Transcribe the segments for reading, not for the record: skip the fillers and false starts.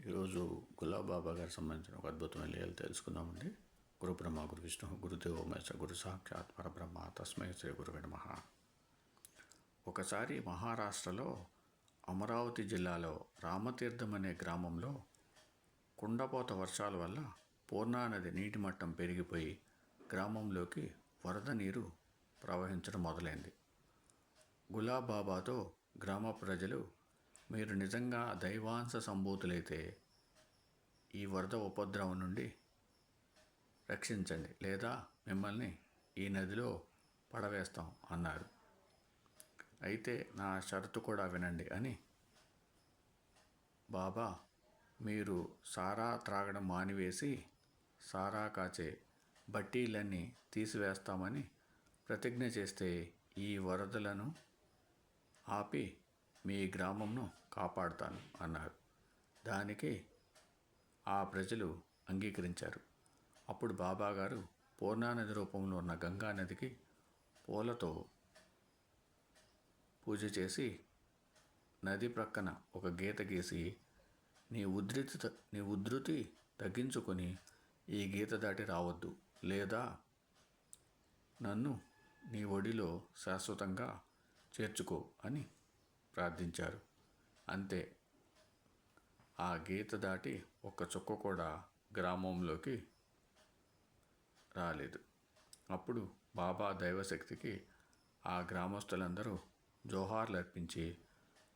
ఈరోజు గులాబ్ బాబా గారికి సంబంధించిన ఒక అద్భుతమైన లీలలు తెలుసుకుందామండి. గురు బ్రహ్మ గురు విష్ణు గురుదేవో మహేశ్వర గురు సాక్షాత్ పరబ్రహ్మ తస్మై శ్రీ గురువే నమః. ఒకసారి మహారాష్ట్రలో అమరావతి జిల్లాలో రామతీర్థం అనే గ్రామంలో కుండపోత వర్షాల వల్ల పూర్ణానది నీటి మట్టం పెరిగిపోయి గ్రామంలోకి వరద నీరు ప్రవహించడం మొదలైంది. గులాబ్ బాబాతో గ్రామ ప్రజలు, మీరు నిజంగా దైవాంశ సంభూతులైతే ఈ వరద ఉపద్రవం నుండి రక్షించండి, లేదా మిమ్మల్ని ఈ నదిలో పడవేస్తాం అన్నారు. అయితే నా షరతు కూడా వినండి అని బాబా, మీరు సారా త్రాగడం మానివేసి సారా కాచే బట్టీలన్నీ తీసివేస్తామని ప్రతిజ్ఞ చేస్తే ఈ వరదలను ఆపి మీ గ్రామంను కాపాడుతాను అన్నారు. దానికి ఆ ప్రజలు అంగీకరించారు. అప్పుడు బాబాగారు పూర్ణానది రూపంలో ఉన్న గంగా నదికి పూలతో పూజ చేసి నది ప్రక్కన ఒక గీత గీసి, నీ ఉధృతి తగ్గించుకొని ఈ గీత దాటి రావద్దు, లేదా నన్ను నీ ఒడిలో శాశ్వతంగా చేర్చుకో అని ప్రార్థించారు. అంతే, ఆ గీత దాటి ఒక్క చుక్క కూడా గ్రామంలోకి రాలేదు. అప్పుడు బాబా దైవశక్తికి ఆ గ్రామస్తులందరూ జోహార్లు అర్పించి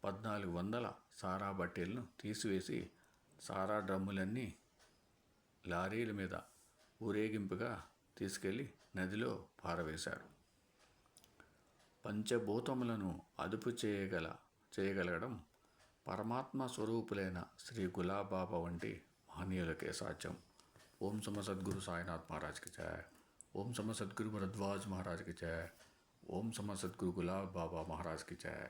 1400 సారా బట్టీలను తీసివేసి సారా డ్రమ్ములన్నీ లారీల మీద ఊరేగింపుగా తీసుకెళ్ళి నదిలో పారవేశారు. పంచభూతములను అదుపు చేయగలగడం పరమాత్మ స్వరూపులైన శ్రీ గులాబ్ బాబా వంటి మహనీయులకే సాధ్యం. ఓం సమ సద్గురు సాయినాథ్ మహారాజ్కి జయ. ఓం సమ సద్గురు భరద్వాజ్ మహారాజ్కి జయ. ఓం సమ సద్గురు గులాబ్ బాబా మహారాజ్కి జయ.